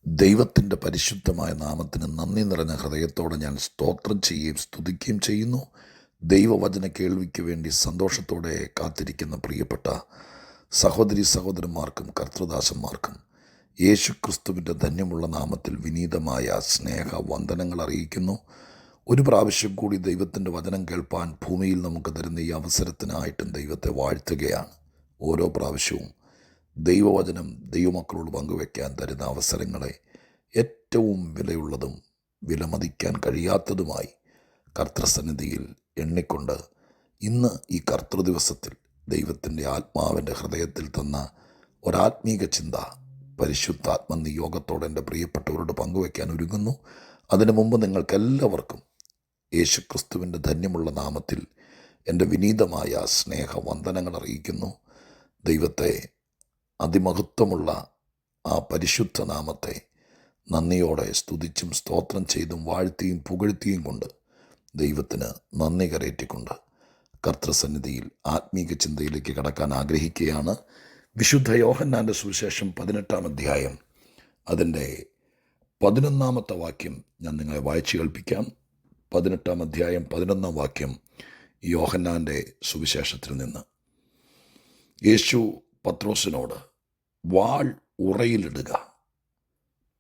ദൈവത്തിൻ്റെ പരിശുദ്ധമായ നാമത്തിന് നന്ദി നിറഞ്ഞ ഹൃദയത്തോടെ ഞാൻ സ്തോത്രം ചെയ്യുകയും സ്തുതിക്കുകയും ചെയ്യുന്നു. ദൈവവചന കേൾവിക്ക് വേണ്ടി സന്തോഷത്തോടെ കാത്തിരിക്കുന്ന പ്രിയപ്പെട്ട സഹോദരി സഹോദരന്മാർക്കും കർത്തൃദാസന്മാർക്കും യേശു ക്രിസ്തുവിൻ്റെ ധന്യമുള്ള നാമത്തിൽ വിനീതമായ സ്നേഹ വന്ദനങ്ങൾ അറിയിക്കുന്നു. ഒരു പ്രാവശ്യം കൂടി ദൈവത്തിൻ്റെ വചനം കേൾപ്പാൻ ഭൂമിയിൽ നമുക്ക് തരുന്ന ഈ അവസരത്തിനായിട്ടും ദൈവത്തെ വാഴ്ത്തുകയാണ്. ഓരോ പ്രാവശ്യവും ദൈവവചനം ദൈവമക്കളോട് പങ്കുവയ്ക്കാൻ തരുന്ന അവസരങ്ങളെ ഏറ്റവും വിലയുള്ളതും വിലമതിക്കാൻ കഴിയാത്തതുമായി കർത്തൃസന്നിധിയിൽ എണ്ണിക്കൊണ്ട് ഇന്ന് ഈ കർത്തൃദിവസത്തിൽ ദൈവത്തിൻ്റെ ആത്മാവിൻ്റെ ഹൃദയത്തിൽ തന്ന ഒരാത്മീക ചിന്ത പരിശുദ്ധാത്മ നിയോഗത്തോടെ എൻ്റെ പ്രിയപ്പെട്ടവരോട് പങ്കുവയ്ക്കാൻ ഒരുങ്ങുന്നു. അതിനു മുമ്പ് നിങ്ങൾക്കെല്ലാവർക്കും യേശു ക്രിസ്തുവിൻ്റെ ധന്യമുള്ള നാമത്തിൽ എൻ്റെ വിനീതമായ സ്നേഹവന്ദനങ്ങൾ അറിയിക്കുന്നു. ദൈവത്തെ അതിമഹത്വമുള്ള ആ പരിശുദ്ധ നാമത്തെ നന്ദിയോടെ സ്തുതിച്ചും സ്തോത്രം ചെയ്തും വാഴ്ത്തിയും പുകഴ്ത്തിയും കൊണ്ട് ദൈവത്തിന് നന്ദി കരയറ്റിക്കൊണ്ട് കർത്തൃസന്നിധിയിൽ ആത്മീക ചിന്തയിലേക്ക് കടക്കാൻ ആഗ്രഹിക്കുകയാണ്. വിശുദ്ധ യോഹന്നാൻ്റെ സുവിശേഷം 18-ാം അധ്യായം അതിൻ്റെ 11-ാമത്തെ വാക്യം ഞാൻ നിങ്ങളെ വായിച്ചു കേൾപ്പിക്കാം. 18-ാം അധ്യായം 11-ാം വാക്യം യോഹന്നാൻ്റെ സുവിശേഷത്തിൽ നിന്ന്. യേശു പത്രോസിനോട്, വാൾ ഉറയിലിടുക,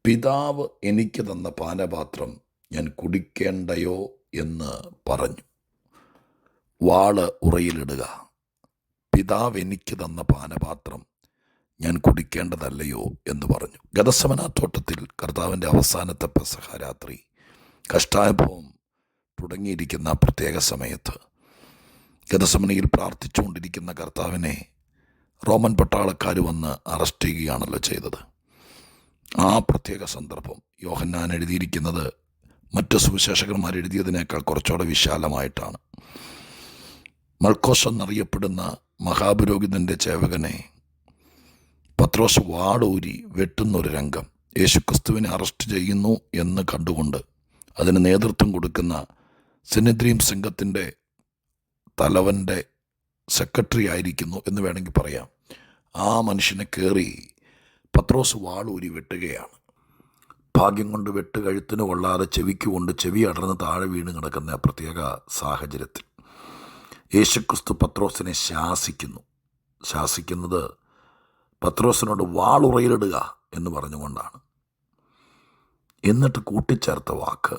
പിതാവ് എനിക്ക് തന്ന പാനപാത്രം ഞാൻ കുടിക്കേണ്ടയോ എന്ന് പറഞ്ഞു. വാള് ഉറയിലിടുക, പിതാവ് എനിക്ക് തന്ന പാനപാത്രം ഞാൻ കുടിക്കേണ്ടതല്ലയോ എന്ന് പറഞ്ഞു. ഗതസമനത്തോട്ടത്തിൽ കർത്താവിൻ്റെ അവസാനത്തെ പെസഹ രാത്രി കഷ്ടാനുഭവം തുടങ്ങിയിരിക്കുന്ന പ്രത്യേക സമയത്ത് ഗതസമനയിൽ പ്രാർത്ഥിച്ചുകൊണ്ടിരിക്കുന്ന കർത്താവിനെ റോമൻ പട്ടാളക്കാർ വന്ന് അറസ്റ്റ് ചെയ്യുകയാണല്ലോ ചെയ്തത്. ആ പ്രത്യേക സന്ദർഭം യോഹന്നാൻ എഴുതിയിരിക്കുന്നത് മറ്റ് സുവിശേഷകന്മാർ എഴുതിയതിനേക്കാൾ കുറച്ചുകൂടെ വിശാലമായിട്ടാണ്. മൽക്കോസ് എന്നറിയപ്പെടുന്ന മഹാപുരോഹിതൻ്റെ ചേവകനെ പത്രോസ് വാടൂരി വെട്ടുന്നൊരു രംഗം യേശുക്രിസ്തുവിനെ അറസ്റ്റ് ചെയ്യുന്നു എന്ന് കണ്ടുകൊണ്ട് അതിന് നേതൃത്വം കൊടുക്കുന്ന സിനദ്രീം സംഘത്തിൻ്റെ തലവൻ്റെ സെക്രട്ടറി ആയിരിക്കുന്നു എന്ന് വേണമെങ്കിൽ പറയാം. ആ മനുഷ്യനെ കയറി പത്രോസ് വാളൂരി വെട്ടുകയാണ്. ഭാഗ്യം കൊണ്ട് വെട്ട് കഴുത്തിന് കൊള്ളാതെ ചെവിക്ക് കൊണ്ട് ചെവി അടർന്ന് താഴെ വീണ് കിടക്കുന്ന പ്രത്യേക സാഹചര്യത്തിൽ യേശുക്രിസ്തു പത്രോസിനെ ശാസിക്കുന്നത് പത്രോസിനോട് വാളുറയിലിടുക എന്ന് പറഞ്ഞുകൊണ്ടാണ്. എന്നിട്ട് കൂട്ടിച്ചേർത്ത വാക്ക്,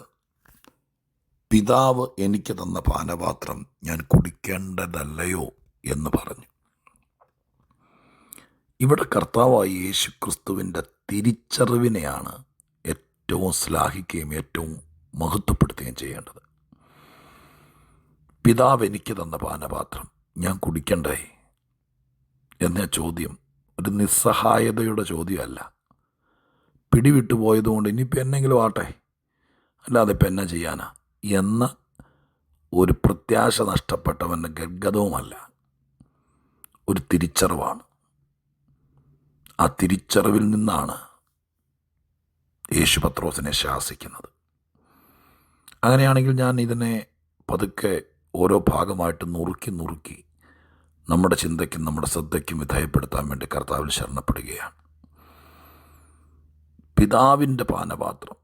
പിതാവ് എനിക്ക് തന്ന പാനപാത്രം ഞാൻ കുടിക്കേണ്ടതല്ലയോ എന്ന് പറഞ്ഞു. ഇവിടെ കർത്താവായ യേശു ക്രിസ്തുവിൻ്റെ തിരിച്ചറിവിനെയാണ് ഏറ്റവും ശ്ലാഘിക്കുകയും ഏറ്റവും മഹത്വപ്പെടുത്തുകയും ചെയ്യേണ്ടത്. പിതാവ് എനിക്ക് തന്ന പാനപാത്രം ഞാൻ കുടിക്കണ്ടേ എന്ന ചോദ്യം ഒരു നിസ്സഹായതയുടെ ചോദ്യമല്ല. പിടിവിട്ടു പോയതുകൊണ്ട് ഇനിയിപ്പോൾ എന്നെങ്കിലും ആട്ടെ, അല്ലാതെ ഇപ്പം എന്നാ ചെയ്യാനാ എന്ന ഒരു പ്രത്യാശ നഷ്ടപ്പെട്ടവൻ്റെ ഗദ്ഗതവുമല്ല, ഒരു തിരിച്ചറിവാണ്. ആ തിരിച്ചറിവിൽ നിന്നാണ് യേശു പത്രോസിനെ ശാസിക്കുന്നത്. അങ്ങനെയാണെങ്കിൽ ഞാൻ ഇതിനെ പതുക്കെ ഓരോ ഭാഗമായിട്ട് നുറുക്കി നമ്മുടെ ചിന്തയ്ക്കും നമ്മുടെ ശ്രദ്ധയ്ക്കും വിധേയപ്പെടുത്താൻ വേണ്ടി കർത്താവിൽ ശരണപ്പെടുകയാണ്. പിതാവിൻ്റെ പാനപാത്രം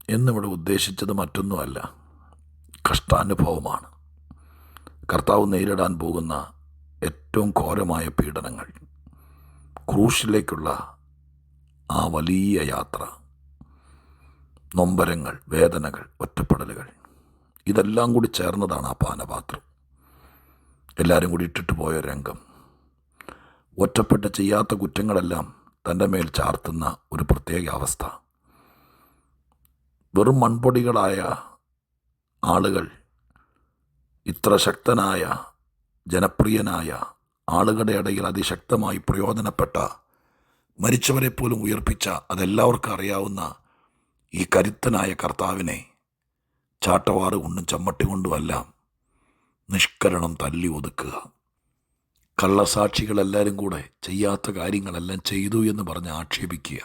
എന്നിവിടെ ഉദ്ദേശിച്ചത് മറ്റൊന്നുമല്ല, കഷ്ടാനുഭവമാണ്. കർത്താവ് നേരിടാൻ പോകുന്ന ഏറ്റവും ഘോരമായ പീഡനങ്ങൾ, ക്രൂശിലേക്കുള്ള ആ വലിയ യാത്ര, നൊമ്പരങ്ങൾ, വേദനകൾ, ഒറ്റപ്പെടലുകൾ, ഇതെല്ലാം കൂടി ചേർന്നതാണ് ആ പാനപാത്രം. എല്ലാവരും കൂടി ഇട്ടിട്ട് പോയ രംഗം, ഒറ്റപ്പെട്ട് ചെയ്യാത്ത കുറ്റങ്ങളെല്ലാം തൻ്റെ മേൽ ചാർത്തുന്ന ഒരു പ്രത്യേക അവസ്ഥ. വെറും മൺപൊടികളായ ആളുകൾ ഇത്ര ശക്തനായ ജനപ്രിയനായ ആളുകളുടെ ഇടയിൽ അതിശക്തമായി പ്രയോജനപ്പെട്ട, മരിച്ചവരെ പോലും ഉയർപ്പിച്ച, അതെല്ലാവർക്കും അറിയാവുന്ന ഈ കരുത്തനായ കർത്താവിനെ ചാട്ടവാറ് കൊണ്ടും ചമ്മട്ടി കൊണ്ടുമെല്ലാം നിഷ്കരണം തല്ലി ഒതുക്കുക. കള്ളസാക്ഷികളെല്ലാവരും കൂടെ ചെയ്യാത്ത കാര്യങ്ങളെല്ലാം ചെയ്തു എന്ന് പറഞ്ഞ് ആക്ഷേപിക്കുക.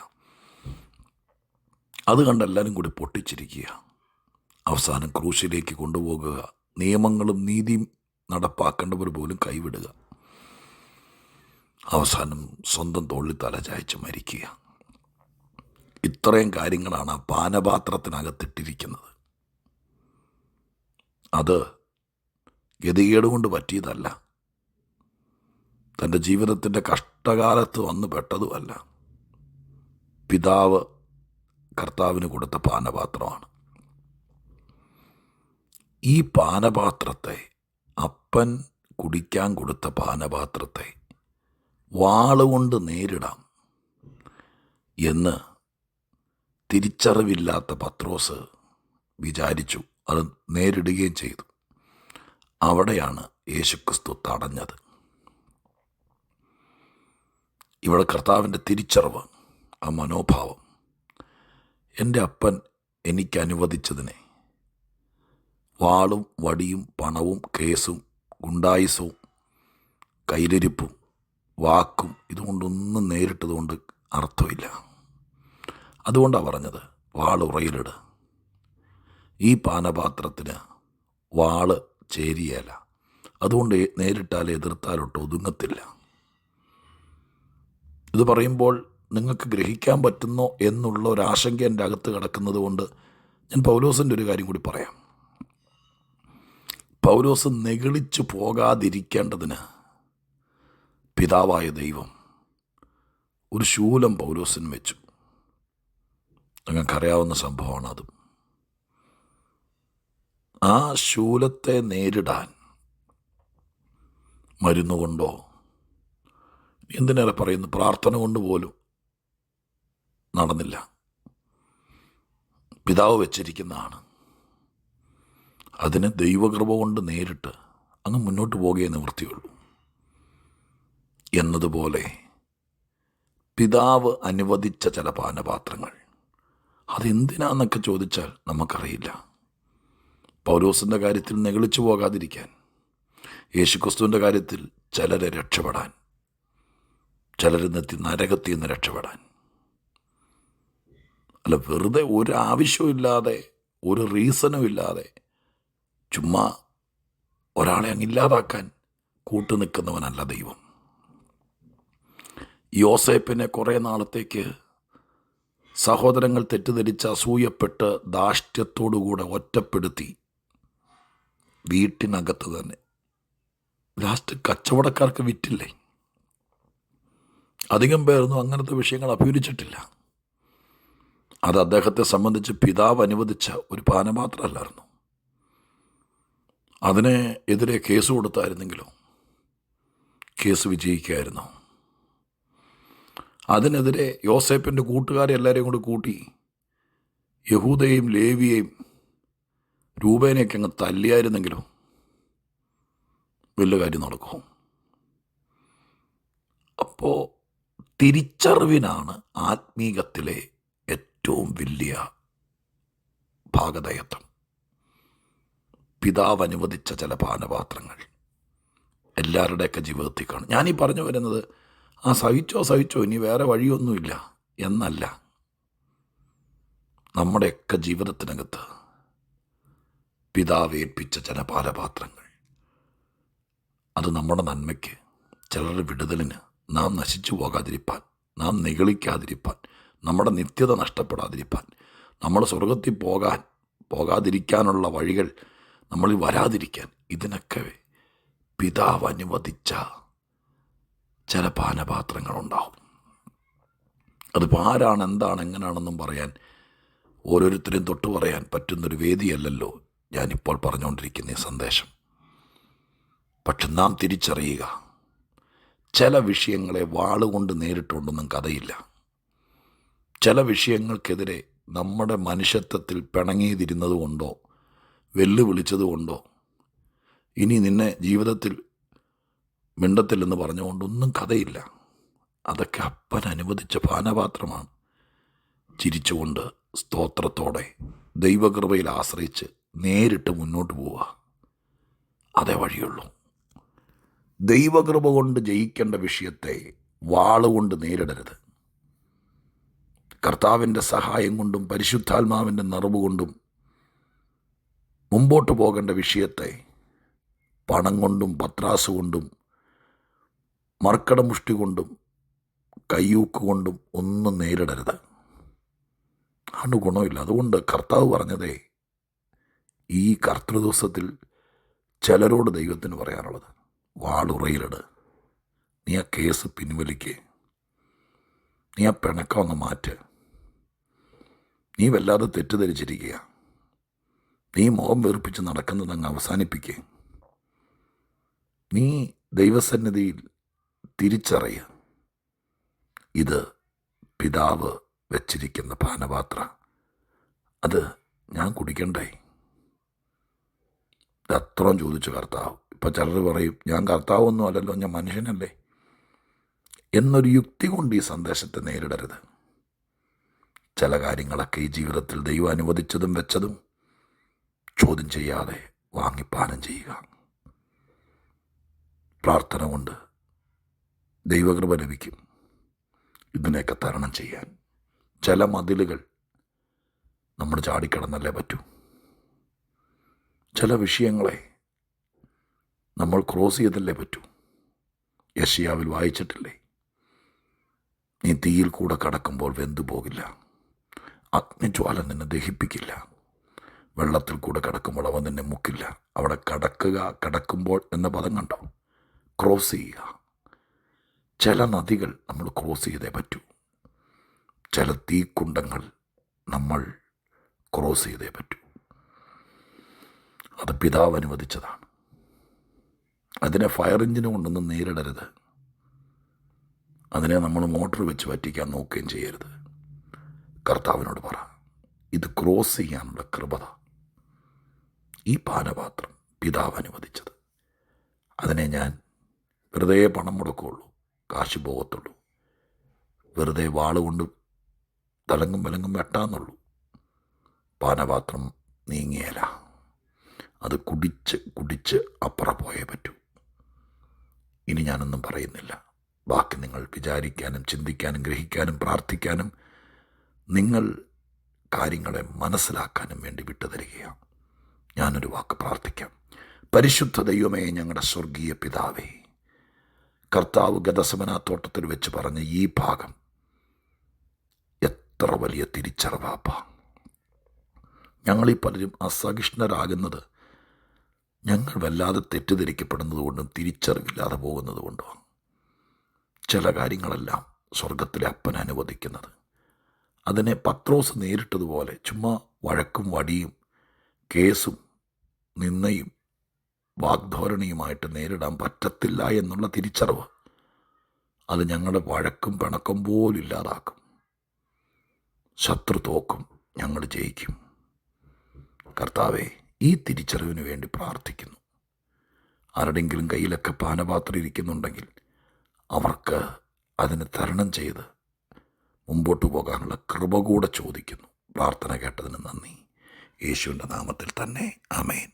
അത് കണ്ടെല്ലാവരും കൂടി പൊട്ടിച്ചിരിക്കുക. അവസാനം ക്രൂശിലേക്ക് കൊണ്ടുപോകുക, നിയമങ്ങളും നീതിയും നടപ്പാക്കേണ്ടവർ പോലും കൈവിടുക. അവസാനം സ്വന്തം തോളിൽ തലചായ്ച്ച് മരിക്കുക. ഇത്രയും കാര്യങ്ങളാണ് ആ പാനപാത്രത്തിനകത്തിട്ടിരിക്കുന്നത്. അത് ഗതികേട് കൊണ്ട് പറ്റിയതല്ല, തൻ്റെ ജീവിതത്തിൻ്റെ കഷ്ടകാലത്ത് വന്നു പെട്ടതുമല്ല. പിതാവ് കർത്താവിന് കൊടുത്ത പാനപാത്രമാണ്. ഈ പാനപാത്രത്തെ, അപ്പൻ കുടിക്കാൻ കൊടുത്ത പാനപാത്രത്തെ വാളുകൊണ്ട് നേരിടാം എന്ന് തിരിച്ചറിവില്ലാത്ത പത്രോസ് വിചാരിച്ചു. അത് നേരിടുകയും ചെയ്തു. അവിടെയാണ് യേശുക്രിസ്തു തടഞ്ഞത്. ഇവിടെ കർത്താവിൻ്റെ തിരിച്ചറിവ്, ആ മനോഭാവം, എൻ്റെ അപ്പൻ എനിക്ക് അനുവദിച്ചതിനെ വാളും വടിയും പണവും കേസും ഗുണ്ടായുസവും കയ്യിലിരിപ്പും വാക്കും ഇതുകൊണ്ടൊന്നും നേരിട്ടതുകൊണ്ട് അർത്ഥമില്ല. അതുകൊണ്ടാണ് പറഞ്ഞത് വാളുറയിലിട്. ഈ പാനപാത്രത്തിന് വാള് ചേരിയല്ല, അതുകൊണ്ട് നേരിട്ടാൽ എതിർത്താലൊട്ട് ഒതുങ്ങത്തില്ല. ഇത് പറയുമ്പോൾ നിങ്ങൾക്ക് ഗ്രഹിക്കാൻ പറ്റുന്നോ എന്നുള്ള ഒരു ആശങ്ക എൻ്റെ അകത്ത് കിടക്കുന്നത് കൊണ്ട് ഞാൻ പൗലോസിൻ്റെ ഒരു കാര്യം കൂടി പറയാം. പൗലോസ് നെഗളിച്ചു പോകാതിരിക്കേണ്ടതിന് പിതാവായ ദൈവം ഒരു ശൂലം പൗലോസിന് വെച്ചു. നിങ്ങൾക്കറിയാവുന്ന സംഭവമാണ് അത്. ആ ശൂലത്തെ നേരിടാൻ മരുന്നുകൊണ്ടോ, എന്തിനേറെ പറയുന്നു, പ്രാർത്ഥന കൊണ്ട് പോലും നടന്നില്ല. പിതാവ് വെച്ചിരിക്കുന്നതാണ്. അതിന് ദൈവകൃപ കൊണ്ട് നേരിട്ട് അങ്ങ് മുന്നോട്ട് പോകുകയേ നിവൃത്തിയുള്ളൂ. എന്നതുപോലെ പിതാവ് അനുവദിച്ച ചില പാനപാത്രങ്ങൾ അതെന്തിനാന്നൊക്കെ ചോദിച്ചാൽ നമുക്കറിയില്ല. പൗലോസിൻ്റെ കാര്യത്തിൽ നെഗളിച്ചു പോകാതിരിക്കാൻ, യേശുക്രിസ്തുവിൻ്റെ കാര്യത്തിൽ ചിലരെ രക്ഷപ്പെടാൻ, ചിലരെന്നെത്തി നരകത്തിൽ നിന്ന് രക്ഷപ്പെടാൻ. അല്ല, വെറുതെ ഒരു ആവശ്യമില്ലാതെ, ഒരു റീസണും ഇല്ലാതെ ചുമ്മാ ഒരാളെ അങ്ങില്ലാതാക്കാൻ കൂട്ടുനിൽക്കുന്നവനല്ല ദൈവം. യോസേപ്പിനെ കുറേ നാളത്തേക്ക് സഹോദരങ്ങൾ തെറ്റിദ്ധരിച്ച് അസൂയപ്പെട്ട് ധാർഷ്ട്യത്തോടുകൂടെ ഒറ്റപ്പെടുത്തി വീട്ടിനകത്ത് തന്നെ. ലാസ്റ്റ് കച്ചവടക്കാർക്ക് വിറ്റില്ലേ? അധികം പേരൊന്നും അങ്ങനത്തെ വിഷയങ്ങൾ അഭിമുഖിച്ചിട്ടില്ല. അത് അദ്ദേഹത്തെ സംബന്ധിച്ച് പിതാവ് അനുവദിച്ച ഒരു പാനപാത്രമല്ലായിരുന്നു. അതിന് എതിരെ കേസ് കൊടുത്തായിരുന്നെങ്കിലോ കേസ് വിജയിക്കായിരുന്നു. അതിനെതിരെ യോസേപ്പിൻ്റെ കൂട്ടുകാരെ എല്ലാവരെയും കൂടി കൂട്ടി യഹൂദയെയും ലേവിയെയും രൂപേനെയൊക്കെ അങ്ങ് തല്ലിയായിരുന്നെങ്കിലോ വലിയ കാര്യം നടക്കും. അപ്പോൾ തിരിച്ചറിവിനാണ് ആത്മീകത്തിലെ ഏറ്റവും വലിയ ഭാഗധേയത്വം. പിതാവ് അനുവദിച്ച ചില പാനപാത്രങ്ങൾ എല്ലാവരുടെയൊക്കെ ജീവിതത്തിൽ കാണും. ഞാനീ പറഞ്ഞു വരുന്നത് സഹിച്ചോ ഇനി വേറെ വഴിയൊന്നുമില്ല എന്നല്ല. നമ്മുടെയൊക്കെ ജീവിതത്തിനകത്ത് പിതാവ് ഏൽപ്പിച്ച ചില പാനപാത്രങ്ങൾ, അത് നമ്മുടെ നന്മയ്ക്ക്, ചിലരുടെ വിടുതലിന്, നാം നശിച്ചു പോകാതിരിപ്പാൻ, നാം നിഗളിക്കാതിരിപ്പാൻ, നമ്മുടെ നിത്യത നഷ്ടപ്പെടാതിരിപ്പാൻ, നമ്മൾ സ്വർഗത്തിൽ പോകാതിരിക്കാനുള്ള വഴികൾ നമ്മളിൽ വരാതിരിക്കാൻ, ഇതിനൊക്കെ പിതാവ് അനുവദിച്ച ചില പാനപാത്രങ്ങളുണ്ടാവും. അതിപ്പോൾ ആരാണ്, എന്താണ്, എങ്ങനെയാണെന്നും പറയാൻ ഓരോരുത്തരെയും തൊട്ട് പറയാൻ പറ്റുന്നൊരു വേദിയല്ലല്ലോ ഞാനിപ്പോൾ പറഞ്ഞുകൊണ്ടിരിക്കുന്ന ഈ സന്ദേശം. പക്ഷെ നാം തിരിച്ചറിയുക, ചില വിഷയങ്ങളെ വാളുകൊണ്ട് നേരിട്ടുകൊണ്ടൊന്നും കഥയില്ല. ചില വിഷയങ്ങൾക്കെതിരെ നമ്മുടെ മനുഷ്യത്വത്തിൽ പിണങ്ങിയതിരുന്നതുകൊണ്ടോ വെല്ലുവിളിച്ചതുകൊണ്ടോ ഇനി നിന്നെ ജീവിതത്തിൽ മിണ്ടത്തില്ലെന്ന് പറഞ്ഞുകൊണ്ടൊന്നും കഥയില്ല. അതൊക്കെ അപ്പൻ അനുവദിച്ച പാനപാത്രമാണ്. ചിരിച്ചുകൊണ്ട് സ്തോത്രത്തോടെ ദൈവകൃപയിൽ ആശ്രയിച്ച് നേരിട്ട് മുന്നോട്ട് പോവുക, അതേ വഴിയുള്ളൂ. ദൈവകൃപ കൊണ്ട് ജയിക്കേണ്ട വിഷയത്തെ വാളുകൊണ്ട് നേരിടരുത്. കർത്താവിൻ്റെ സഹായം കൊണ്ടും പരിശുദ്ധാത്മാവിൻ്റെ നിറവ് കൊണ്ടും മുമ്പോട്ട് പോകേണ്ട വിഷയത്തെ പണം കൊണ്ടും പത്രാസ് കൊണ്ടും മർക്കടമുഷ്ടി കൊണ്ടും കയ്യൂക്ക് കൊണ്ടും ഒന്നും നേരിടരുത്. യാതൊരു ഗുണമില്ല. അതുകൊണ്ട് കർത്താവ് പറഞ്ഞതേ, ഈ കർത്തൃദിവസത്തിൽ ചിലരോട് ദൈവത്തിന് പറയാനുള്ളത്, വാളുറയിലിട്, നീ ആ കേസ് പിൻവലിക്ക്, നീ ആ പിണക്കം ഒന്ന് മാറ്റ്, നീ വല്ലാതെ തെറ്റിദ്ധരിച്ചിരിക്കുക, നീ മുഖം വെറുപ്പിച്ച് നടക്കുന്നത് അങ്ങ് അവസാനിപ്പിക്കുക, നീ ദൈവസന്നിധിയിൽ തിരിച്ചറിയുക, ഇത് പിതാവ് വെച്ചിരിക്കുന്ന പാനപാത്ര, അത് ഞാൻ കുടിക്കണ്ടേ? ഇത് അത്രയും ചോദിച്ചു കർത്താവ്. ഇപ്പം ചിലർ പറയും, ഞാൻ കർത്താവൊന്നും അല്ലല്ലോ, ഞാൻ മനുഷ്യനല്ലേ എന്നൊരു യുക്തി കൊണ്ട് ഈ സന്ദേശത്തെ നേരിടരുത്. ചില കാര്യങ്ങളൊക്കെ ഈ ജീവിതത്തിൽ ദൈവം അനുവദിച്ചതും വെച്ചതും ചോദ്യം ചെയ്യാതെ വാങ്ങിപ്പാനം ചെയ്യുക. പ്രാർത്ഥന കൊണ്ട് ദൈവകൃപ ലഭിക്കും ഇതിനെയൊക്കെ തരണം ചെയ്യാൻ. ചില മതിലുകൾ നമ്മൾ ചാടിക്കടന്നല്ലേ പറ്റൂ. ചില വിഷയങ്ങളെ നമ്മൾ ക്രോസ് ചെയ്തല്ലേ പറ്റൂ. യെശയ്യാവിൽ വായിച്ചിട്ടില്ലേ, നീ തീയിൽ കൂടെ കടക്കുമ്പോൾ വെന്തു പോകില്ല, അഗ്നിജ്വാല നിന്നെ ദഹിപ്പിക്കില്ല, വെള്ളത്തിൽ കൂടെ കിടക്കുമ്പോൾ അവൻ നിന്നെ മുക്കില്ല. അവിടെ കിടക്കുമ്പോൾ എന്ന പദം കണ്ടോ? ക്രോസ് ചെയ്യുക. ചില നദികൾ നമ്മൾ ക്രോസ് ചെയ്തേ പറ്റൂ. ചില തീക്കുണ്ടങ്ങൾ നമ്മൾ ക്രോസ് ചെയ്തേ പറ്റൂ. അത് പിതാവ് അനുവദിച്ചതാണ്. അതിനെ ഫയർ എഞ്ചിന് കൊണ്ടൊന്നും നേരിടരുത്. അതിനെ നമ്മൾ മോട്ടോർ വെച്ച് പറ്റിക്കാൻ നോക്കുകയും ചെയ്യരുത്. കർത്താവിനോട് പറ, ഇത് ക്രോസ് ചെയ്യാനുള്ള കൃപത ഈ പാനപാത്രം പിതാവ് അനുവദിച്ചത്. അതിനെ ഞാൻ വെറുതെ പണം മുടക്കുകയുള്ളൂ, കാശ് പോകത്തുള്ളൂ, വെറുതെ വാളുകൊണ്ട് തലങ്ങും വിലങ്ങും വെട്ടാന്നുള്ളൂ. പാനപാത്രം നീങ്ങിയല, അത് കുടിച്ച് അപ്പുറം പോയേ പറ്റൂ. ഇനി ഞാനൊന്നും പറയുന്നില്ല. ബാക്കി നിങ്ങൾ വിചാരിക്കാനും ചിന്തിക്കാനും ഗ്രഹിക്കാനും പ്രാർത്ഥിക്കാനും നിങ്ങൾ കാര്യങ്ങളെ മനസ്സിലാക്കാനും വേണ്ടി വിട്ടുതരികയാണ്. ഞാനൊരു വാക്ക് പ്രാർത്ഥിക്കാം. പരിശുദ്ധ ദൈവമേ, ഞങ്ങളുടെ സ്വർഗീയ പിതാവേ, കർത്താവ് ഗദസമന തോട്ടത്തിൽ വെച്ച് പറഞ്ഞ ഈ ഭാഗം എത്ര വലിയ തിരിച്ചറിവാപ്പ. ഞങ്ങളീ പലരും അസഹിഷ്ണുരാകുന്നത് ഞങ്ങൾ വല്ലാതെ തെറ്റിദ്ധരിക്കപ്പെടുന്നത് കൊണ്ടും തിരിച്ചറിവില്ലാതെ പോകുന്നത് കൊണ്ടുമാണ്. ചില കാര്യങ്ങളെല്ലാം സ്വർഗത്തിലെ അപ്പൻ അനുവദിക്കുന്നത്. അതിനെ പത്രോസ് നേരിട്ടതുപോലെ ചുമ്മാ വഴക്കും വടിയും കേസും നിന്നയും വാഗ്ധോരണിയുമായിട്ട് നേരിടാൻ പറ്റത്തില്ല എന്നുള്ള തിരിച്ചറിവ് അത് ഞങ്ങളുടെ വഴക്കും പിണക്കം പോലും ഇല്ലാതാക്കും. ശത്രു തോക്കും, ഞങ്ങൾ ജയിക്കും. കർത്താവേ, ഈ തിരിച്ചറിവിന് വേണ്ടി പ്രാർത്ഥിക്കുന്നു. ആരുടെയെങ്കിലും കയ്യിലൊക്കെ പാനപാത്രം ഇരിക്കുന്നുണ്ടെങ്കിൽ അവർക്ക് അതിനെ തരണം ചെയ്ത് മുമ്പോട്ട് പോകാനുള്ള കൃപ കൂടെ ചോദിക്കുന്നു. പ്രാർത്ഥന കേട്ടതിന് നന്ദി. യേശുവിൻ്റെ നാമത്തിൽ തന്നെ, ആമേൻ.